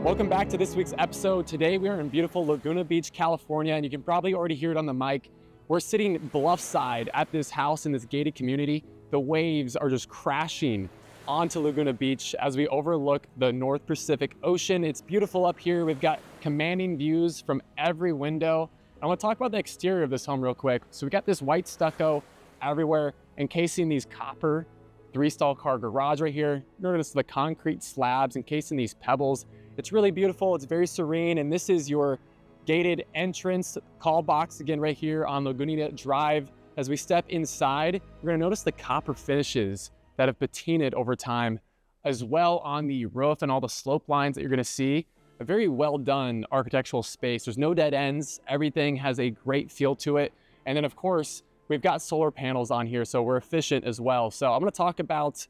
Welcome back to this week's episode. Today we are in beautiful Laguna Beach, California, and you can probably already hear it on the mic. We're sitting bluffside at this house in this gated community. The waves are just crashing onto Laguna Beach as we overlook the North Pacific Ocean. It's beautiful up here. We've got commanding views from every window. I want to talk about the exterior of this home real quick. So we got this white stucco everywhere, encasing these copper 3-stall car garage right here. Notice the concrete slabs encasing these pebbles. It's really beautiful. It's very serene. And this is your gated entrance call box again right here on Lagunita Drive. As we step inside, we're going to notice the copper finishes that have patinaed over time, as well on the roof and all the slope lines that you're going to see. A very well done architectural space. There's no dead ends. Everything has a great feel to it. And then of course, we've got solar panels on here, so we're efficient as well. So I'm going to talk about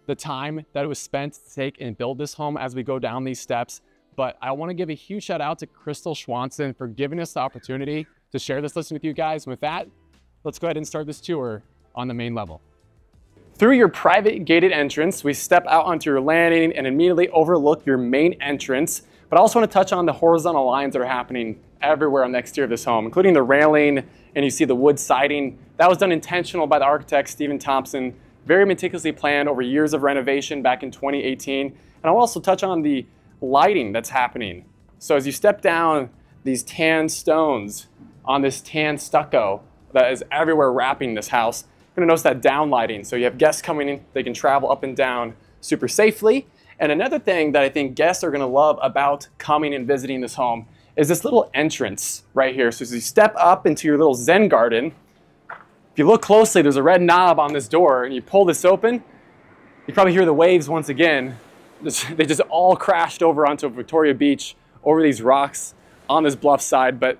the time that it was spent to take and build this home as we go down these steps. But I want to give a huge shout out to Crystal Schwanson for giving us the opportunity to share this listing with you guys. And with that, let's go ahead and start this tour on the main level. Through your private gated entrance, we step out onto your landing and immediately overlook your main entrance. But I also want to touch on the horizontal lines that are happening everywhere on the exterior of this home, including the railing, and you see the wood siding. That was done intentional by the architect, Stephen Thompson. Very meticulously planned over years of renovation back in 2018. And I'll also touch on the lighting that's happening. So as you step down these tan stones on this tan stucco that is everywhere wrapping this house, you're gonna notice that down lighting. So you have guests coming in, they can travel up and down super safely. And another thing that I think guests are gonna love about coming and visiting this home is this little entrance right here. So as you step up into your little Zen garden, if you look closely, there's a red knob on this door, and you pull this open, you probably hear the waves once again. They just all crashed over onto Victoria Beach, over these rocks on this bluff side. But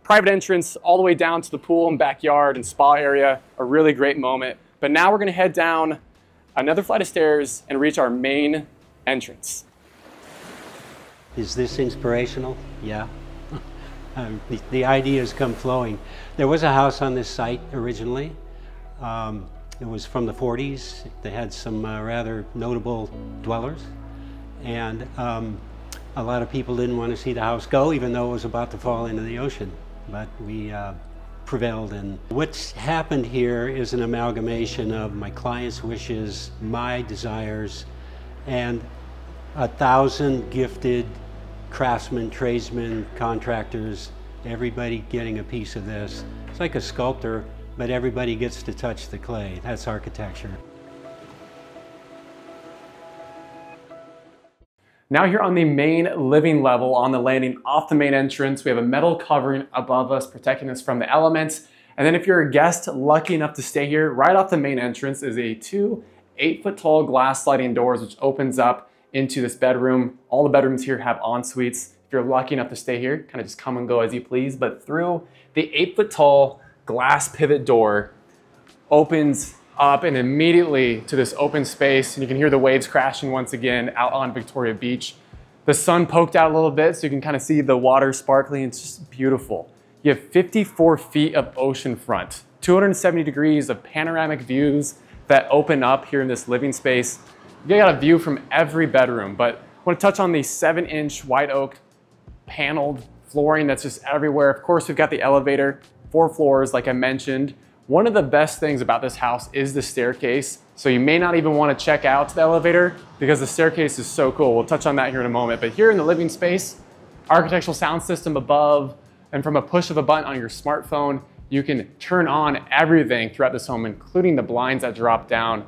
private entrance all the way down to the pool and backyard and spa area, a really great moment. But now we're gonna head down another flight of stairs and reach our main entrance. Is this inspirational? Yeah. The ideas come flowing. There was a house on this site originally. It was from the 40s. They had some rather notable dwellers. And a lot of people didn't want to see the house go, even though it was about to fall into the ocean. But we prevailed. And what's happened here is an amalgamation of my clients' wishes, my desires, and 1,000 gifted craftsmen, tradesmen, contractors, everybody getting a piece of this. It's like a sculptor, but everybody gets to touch the clay. That's architecture. Now here on the main living level on the landing off the main entrance, we have a metal covering above us protecting us from the elements. And then if you're a guest lucky enough to stay here, right off the main entrance is a 2 8-foot-tall glass sliding doors which opens up into this bedroom. All the bedrooms here have en-suites. If you're lucky enough to stay here, kind of just come and go as you please. But through the 8-foot-tall glass pivot door opens up and immediately to this open space. And you can hear the waves crashing once again out on Victoria Beach. The sun poked out a little bit so you can kind of see the water sparkling. It's just beautiful. You have 54 feet of ocean front, 270 degrees of panoramic views that open up here in this living space. You got a view from every bedroom, but I want to touch on the 7-inch white oak paneled flooring that's just everywhere. Of course, we've got the elevator, 4 floors, like I mentioned. One of the best things about this house is the staircase. So you may not even want to check out the elevator because the staircase is so cool. We'll touch on that here in a moment. But here in the living space, architectural sound system above, and from a push of a button on your smartphone, you can turn on everything throughout this home, including the blinds that drop down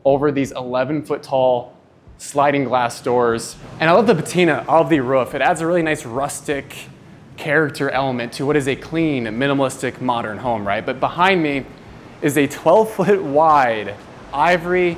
over these 11-foot tall sliding glass doors. And I love the patina of the roof. It adds a really nice rustic character element to what is a clean, minimalistic, modern home, right? But behind me is a 12-foot wide ivory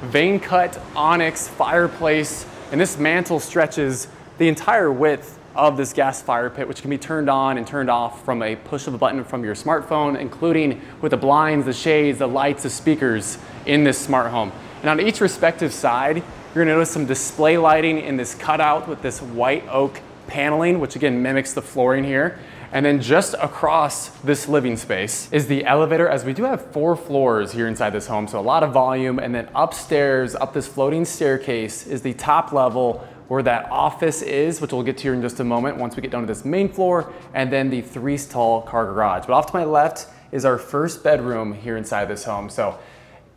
vein cut onyx fireplace. And this mantle stretches the entire width of this gas fire pit, which can be turned on and turned off from a push of a button from your smartphone, including with the blinds, the shades, the lights, the speakers in this smart home. And on each respective side, you're gonna notice some display lighting in this cutout with this white oak paneling, which again mimics the flooring here. And then just across this living space is the elevator, as we do have 4 floors here inside this home, so a lot of volume. And then upstairs, up this floating staircase, is the top level where that office is, which we'll get to here in just a moment once we get down to this main floor, and then the 3-stall car garage. But off to my left is our first bedroom here inside this home. So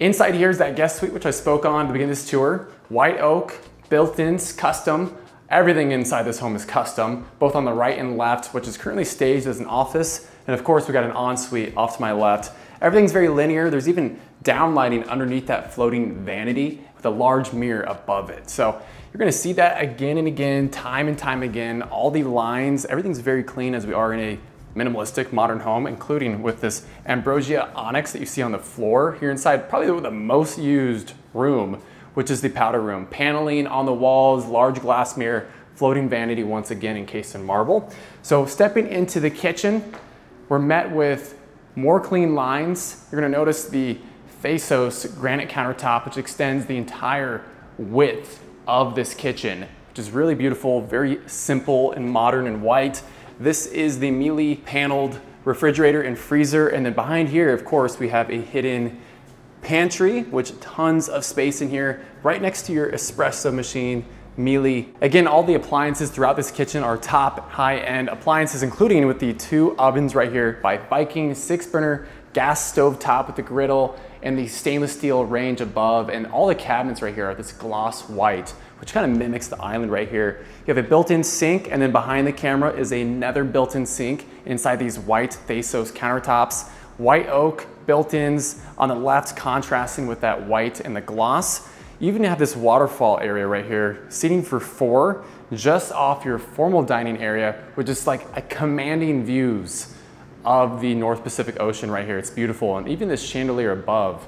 inside here is that guest suite, which I spoke on to begin this tour. White oak, built-ins, custom. Everything inside this home is custom, both on the right and left, which is currently staged as an office. And of course, we got an ensuite off to my left. Everything's very linear. There's even downlighting underneath that floating vanity with a large mirror above it. So you're gonna see that again and again, time and time again. All the lines, everything's very clean as we are in a minimalistic modern home, including with this ambrosia onyx that you see on the floor here inside, probably the most used room, which is the powder room. Paneling on the walls, large glass mirror, floating vanity once again encased in marble. So stepping into the kitchen, we're met with more clean lines. You're gonna notice the Thasos granite countertop, which extends the entire width of this kitchen, which is really beautiful, very simple and modern and white. This is the Miele paneled refrigerator and freezer. And then behind here, of course, we have a hidden pantry, which tons of space in here, right next to your espresso machine, Miele. Again, all the appliances throughout this kitchen are top high-end appliances, including with the 2 ovens right here by Viking, 6-burner gas stove top with the griddle and the stainless steel range above. And all the cabinets right here are this gloss white, which kind of mimics the island right here. You have a built-in sink, and then behind the camera is another built-in sink inside these white Thasos countertops. White oak built-ins on the left contrasting with that white and the gloss. You even have this waterfall area right here, seating for 4, just off your formal dining area, with just like a commanding views of the North Pacific Ocean right here. It's beautiful. And even this chandelier above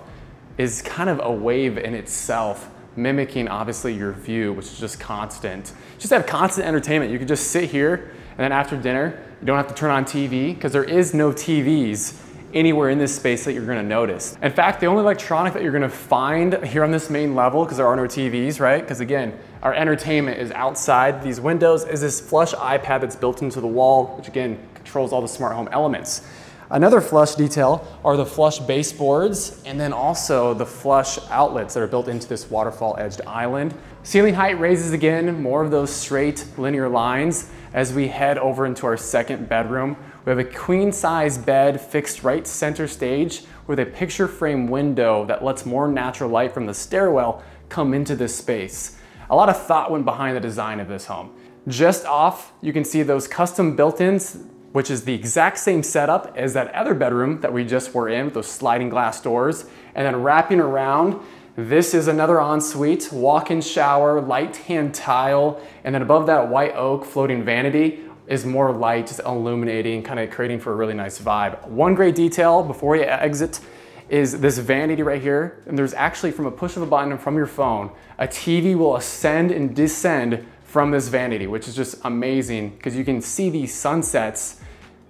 is kind of a wave in itself, mimicking obviously your view, which is just constant. Just have constant entertainment. You can just sit here, and then after dinner, you don't have to turn on TV, because there is no TVs anywhere in this space that you're gonna notice. In fact, the only electronic that you're gonna find here on this main level, because there are no TVs, right? Because again, our entertainment is outside these windows, is this flush iPad that's built into the wall, which again, controls all the smart home elements. Another flush detail are the flush baseboards, and then also the flush outlets that are built into this waterfall edged island. Ceiling height raises again, more of those straight linear lines. As we head over into our second bedroom, we have a queen size bed fixed right center stage with a picture frame window that lets more natural light from the stairwell come into this space. A lot of thought went behind the design of this home. Just off, you can see those custom built-ins, which is the exact same setup as that other bedroom that we just were in with those sliding glass doors. And then wrapping around, this is another ensuite, walk-in shower, light tan tile, and then above that white oak floating vanity is more light, just illuminating, kind of creating for a really nice vibe. One great detail before you exit is this vanity right here. And there's actually, from a push of a button from your phone, a TV will ascend and descend from this vanity, which is just amazing because you can see these sunsets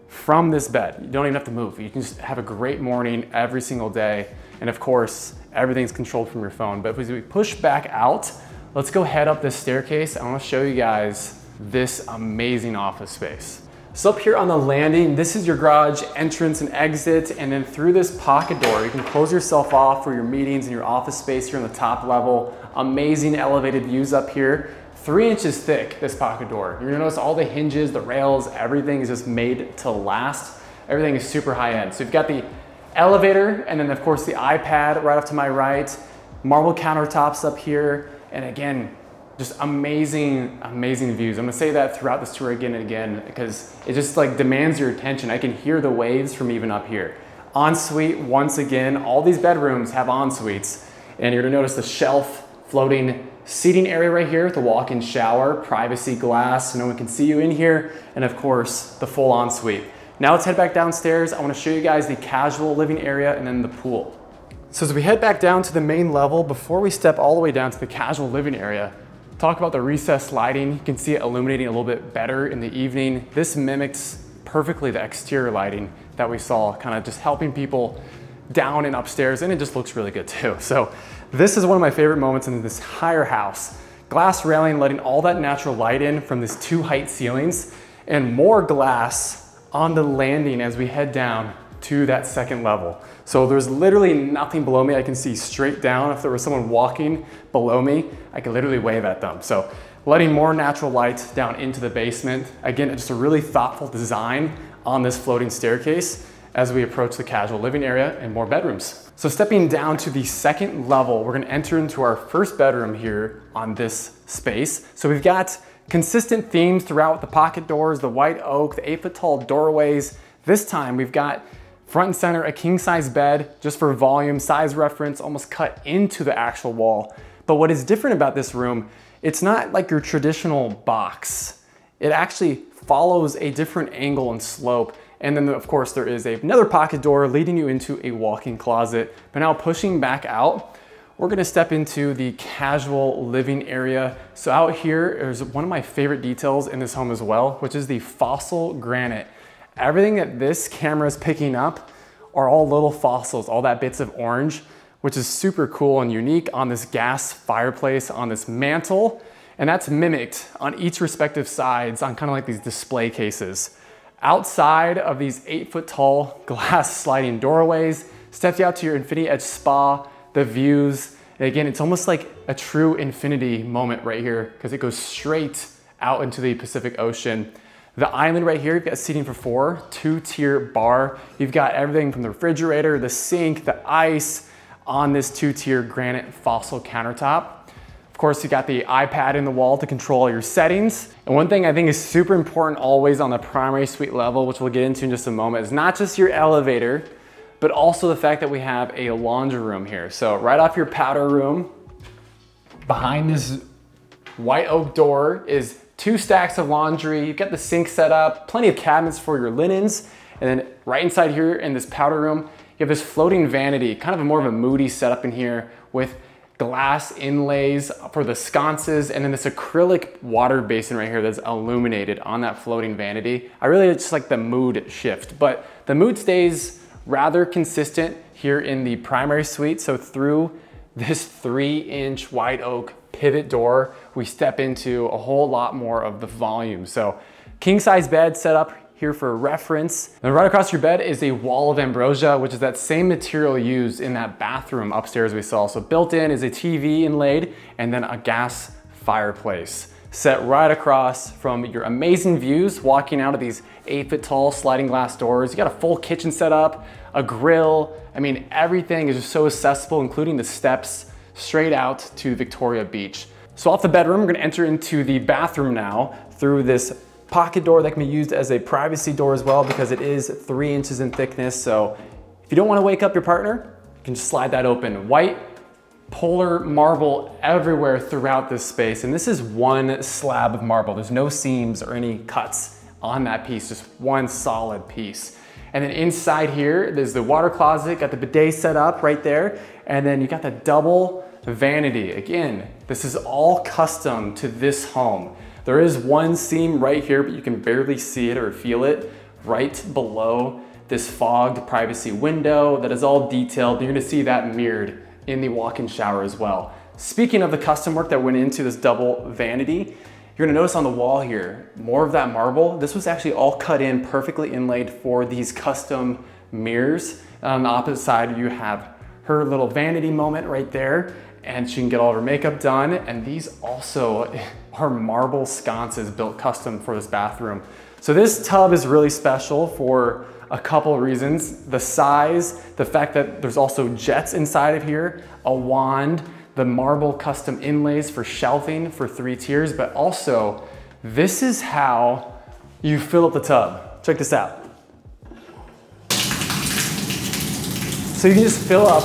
from this bed. You don't even have to move. You can just have a great morning every single day. And of course, everything's controlled from your phone. But as we push back out, let's go head up this staircase. I want to show you guys this amazing office space. So up here on the landing, this is your garage entrance and exit, and then through this pocket door, you can close yourself off for your meetings and your office space here on the top level. Amazing elevated views up here. 3 inches thick, this pocket door. You're gonna notice all the hinges, the rails, everything is just made to last. Everything is super high end. So you've got the elevator, and then of course the iPad right off to my right, marble countertops up here, and again, just amazing, amazing views. I'm gonna say that throughout this tour again and again because it just like demands your attention. I can hear the waves from even up here. Ensuite, once again, all these bedrooms have ensuites, and you're gonna notice the shelf floating seating area right here with the walk-in shower, privacy glass, so no one can see you in here, and of course, the full ensuite. Now let's head back downstairs. I wanna show you guys the casual living area and then the pool. So as we head back down to the main level, before we step all the way down to the casual living area, talk about the recessed lighting. You can see it illuminating a little bit better in the evening. This mimics perfectly the exterior lighting that we saw, kind of just helping people down and upstairs, and it just looks really good too. So this is one of my favorite moments in this entire house. Glass railing letting all that natural light in from these 2 height ceilings, and more glass on the landing as we head down to that second level. So there's literally nothing below me. I can see straight down. If there was someone walking below me, I could literally wave at them. So letting more natural light down into the basement. Again, just a really thoughtful design on this floating staircase as we approach the casual living area and more bedrooms. So stepping down to the second level, we're gonna enter into our first bedroom here on this space. So we've got consistent themes throughout the pocket doors, the white oak, the 8-foot tall doorways. This time we've got front and center, a king size bed, just for volume, size reference, almost cut into the actual wall. But what is different about this room, it's not like your traditional box. It actually follows a different angle and slope. And then of course there is another pocket door leading you into a walk-in closet. But now pushing back out, we're gonna step into the casual living area. So out here is one of my favorite details in this home as well, which is the fossil granite. Everything that this camera is picking up are all little fossils, all that bits of orange, which is super cool and unique on this gas fireplace, on this mantle. And that's mimicked on each respective sides on kind of like these display cases. Outside of these 8-foot tall glass sliding doorways, steps you out to your infinity edge spa, the views. And again, it's almost like a true infinity moment right here because it goes straight out into the Pacific Ocean. The island right here, you've got seating for 4, 2-tier bar. You've got everything from the refrigerator, the sink, the ice on this 2-tier granite fossil countertop. Of course, you got the iPad in the wall to control your settings. And one thing I think is super important always on the primary suite level, which we'll get into in just a moment, is not just your elevator, but also the fact that we have a laundry room here. So right off your powder room, behind this white oak door is 2 stacks of laundry. You've got the sink set up, plenty of cabinets for your linens. And then right inside here in this powder room, you have this floating vanity, kind of a more of a moody setup in here with glass inlays for the sconces, and then this acrylic water basin right here that's illuminated on that floating vanity. I really just like the mood shift, but the mood stays rather consistent here in the primary suite. So through this 3-inch white oak pivot door, we step into a whole lot more of the volume. So king size bed set up here for reference. And right across your bed is a wall of ambrosia, which is that same material used in that bathroom upstairs we saw. So built in is a TV inlaid and then a gas fireplace set right across from your amazing views walking out of these 8-foot tall sliding glass doors. You got a full kitchen set up, a grill. I mean, everything is just so accessible, including the steps straight out to Victoria Beach. So off the bedroom, we're gonna enter into the bathroom now through this pocket door that can be used as a privacy door as well because it is 3 inches in thickness. So if you don't want to wake up your partner, you can just slide that open. White polar marble everywhere throughout this space. And this is one slab of marble. There's no seams or any cuts on that piece, just one solid piece. And then inside here, there's the water closet, got the bidet set up right there. And then you got the double vanity. Again, this is all custom to this home. There is one seam right here, but you can barely see it or feel it right below this fogged privacy window that is all detailed. You're gonna see that mirrored in the walk-in shower as well. Speaking of the custom work that went into this double vanity, you're gonna notice on the wall here, more of that marble. This was actually all cut in, perfectly inlaid for these custom mirrors. On the opposite side, you have her little vanity moment right there, and she can get all of her makeup done. And these also are marble sconces built custom for this bathroom. So this tub is really special for a couple of reasons. The size, the fact that there's also jets inside of here, a wand, the marble custom inlays for shelving for 3 tiers, but also this is how you fill up the tub. Check this out. So you can just fill up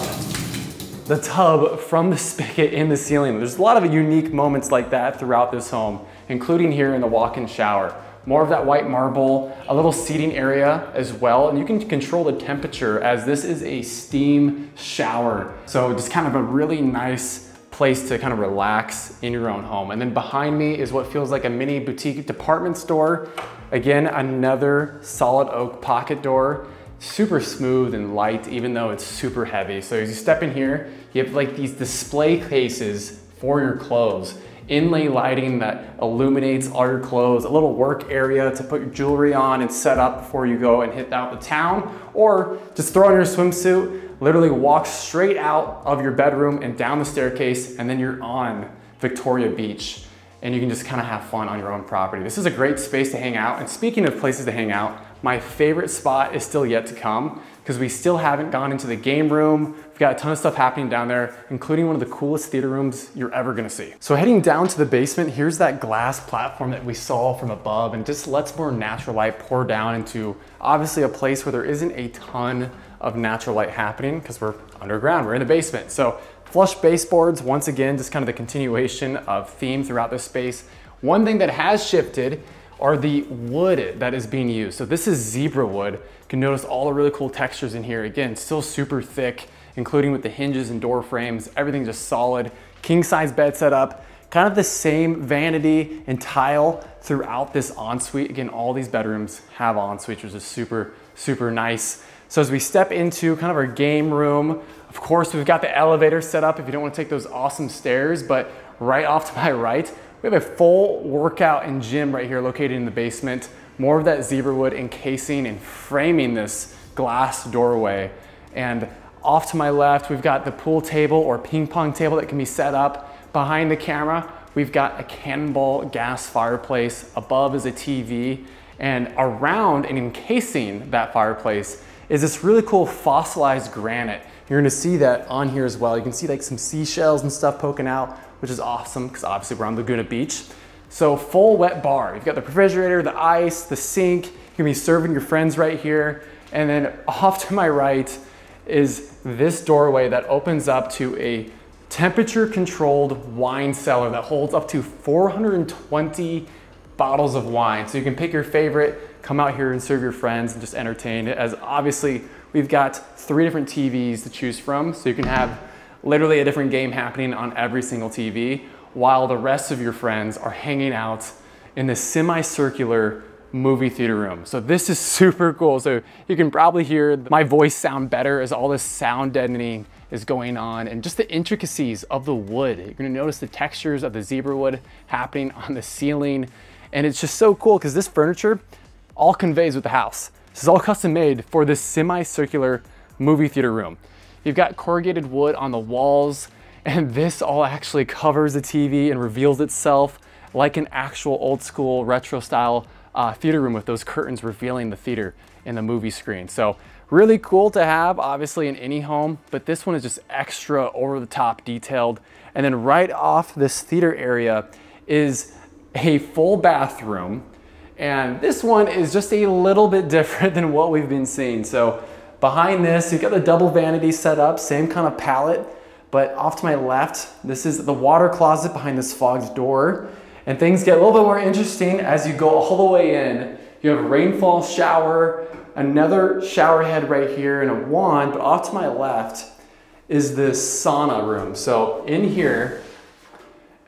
the tub from the spigot in the ceiling. There's a lot of unique moments like that throughout this home, including here in the walk-in shower. More of that white marble, a little seating area as well, and you can control the temperature as this is a steam shower. So just kind of a really nice place to kind of relax in your own home. And then behind me is what feels like a mini boutique department store. Again, another solid oak pocket door. Super smooth and light, even though it's super heavy. So as you step in here, you have like these display cases for your clothes. inlay lighting that illuminates all your clothes, a little work area to put your jewelry on and set up before you go and hit out the town, or just throw on your swimsuit, literally walk straight out of your bedroom and down the staircase, and then you're on Victoria Beach, and you can just kind of have fun on your own property. This is a great space to hang out. And speaking of places to hang out, my favorite spot is still yet to come, because we still haven't gone into the game room. We've got a ton of stuff happening down there, including one of the coolest theater rooms you're ever gonna see. So heading down to the basement, here's that glass platform that we saw from above, and just lets more natural light pour down into obviously a place where there isn't a ton of natural light happening because we're underground, we're in the basement. So flush baseboards, once again, just kind of the continuation of theme throughout this space. One thing that has shifted are the wood that is being used. So this is zebra wood. You can notice all the really cool textures in here. Again, still super thick, including with the hinges and door frames, everything just solid. King size bed setup, kind of the same vanity and tile throughout this ensuite. Again, all these bedrooms have ensuites, which is super, super nice. So as we step into kind of our game room, of course, we've got the elevator set up if you don't want to take those awesome stairs, but right off to my right, we have a full workout and gym right here located in the basement. More of that zebra wood encasing and framing this glass doorway. And off to my left, we've got the pool table or ping pong table that can be set up. Behind the camera, we've got a cannonball gas fireplace. Above is a TV. And around and encasing that fireplace is this really cool fossilized granite. You're gonna see that on here as well. You can see like some seashells and stuff poking out, which is awesome because obviously we're on Laguna Beach. So full wet bar. You've got the refrigerator, the ice, the sink. You can be serving your friends right here. And then off to my right is this doorway that opens up to a temperature controlled wine cellar that holds up to 420 bottles of wine. So you can pick your favorite, come out here and serve your friends and just entertain, as obviously we've got 3 different TVs to choose from. So you can have literally a different game happening on every single TV, while the rest of your friends are hanging out in this semicircular movie theater room. So this is super cool. So you can probably hear my voice sound better as all this sound deadening is going on, and just the intricacies of the wood. You're gonna notice the textures of the zebra wood happening on the ceiling. And it's just so cool because this furniture all conveys with the house. This is all custom made for this semicircular movie theater room. You've got corrugated wood on the walls, and this all actually covers the TV and reveals itself like an actual old school retro style theater room with those curtains revealing the theater and the movie screen. So really cool to have, obviously, in any home, but this one is just extra over the top detailed. And then right off this theater area is a full bathroom. And this one is just a little bit different than what we've been seeing. So behind this, you've got the double vanity set up, same kind of palette, but off to my left, this is the water closet behind this fogged door. And things get a little bit more interesting as you go all the way in. You have a rainfall shower, another shower head right here, and a wand, but off to my left is this sauna room. So in here,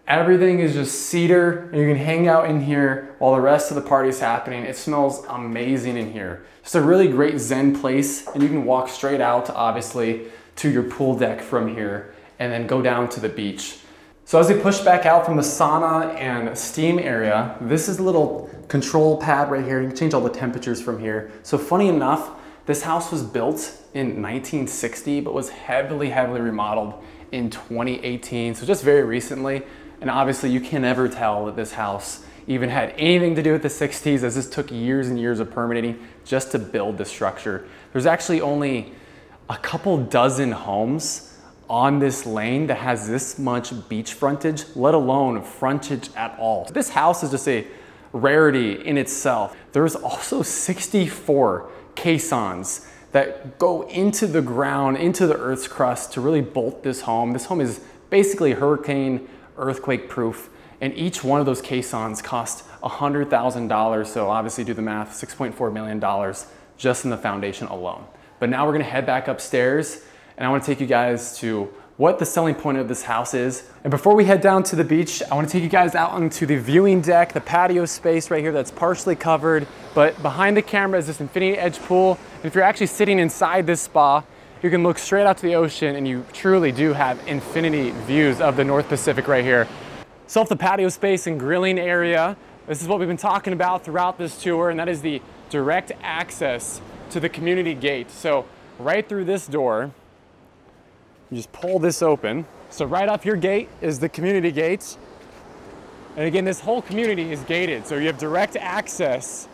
everything is just cedar, and you can hang out in here while the rest of the party's happening. It smells amazing in here. Just a really great zen place, and you can walk straight out, obviously, to your pool deck from here, and then go down to the beach. So as we push back out from the sauna and steam area, this is a little control pad right here. You can change all the temperatures from here. So funny enough, this house was built in 1960, but was heavily remodeled in 2018. So just very recently. And obviously you can never tell that this house even had anything to do with the 60s, as this took years and years of permitting just to build this structure. There's actually only a couple dozen homes on this lane that has this much beach frontage, let alone frontage at all. This house is just a rarity in itself. There's also 64 caissons that go into the ground, into the Earth's crust to really bolt this home. This home is basically hurricane, earthquake proof, and each one of those caissons cost $100,000. So obviously do the math, $6.4 million just in the foundation alone. But now we're gonna head back upstairs, and I wanna take you guys to what the selling point of this house is. And before we head down to the beach, I wanna take you guys out onto the viewing deck, the patio space right here that's partially covered, but behind the camera is this infinity edge pool. And if you're actually sitting inside this spa, you can look straight out to the ocean, and you truly do have infinity views of the North Pacific right here. So off the patio space and grilling area, this is what we've been talking about throughout this tour, and that is the direct access to the community gate. So right through this door, you just pull this open. So right off your gate is the community gates. And again, this whole community is gated, so you have direct access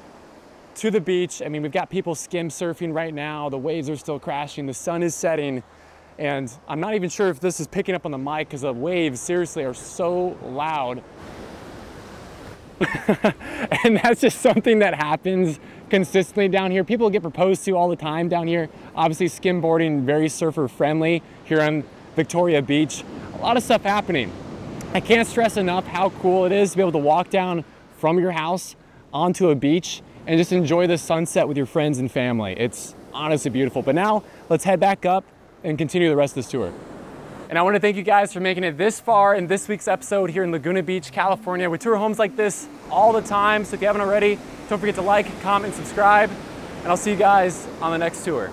to the beach. I mean, we've got people skim surfing right now. The waves are still crashing. The sun is setting. And I'm not even sure if this is picking up on the mic because the waves seriously are so loud. And that's just something that happens consistently down here. People get proposed to all the time down here. Obviously, skimboarding, very surfer friendly here on Victoria Beach. A lot of stuff happening. I can't stress enough how cool it is to be able to walk down from your house onto a beach and just enjoy the sunset with your friends and family. It's honestly beautiful. But now let's head back up and continue the rest of this tour. And I want to thank you guys for making it this far in this week's episode here in Laguna Beach, California. We tour homes like this all the time, so if you haven't already, don't forget to like, comment, subscribe, and I'll see you guys on the next tour.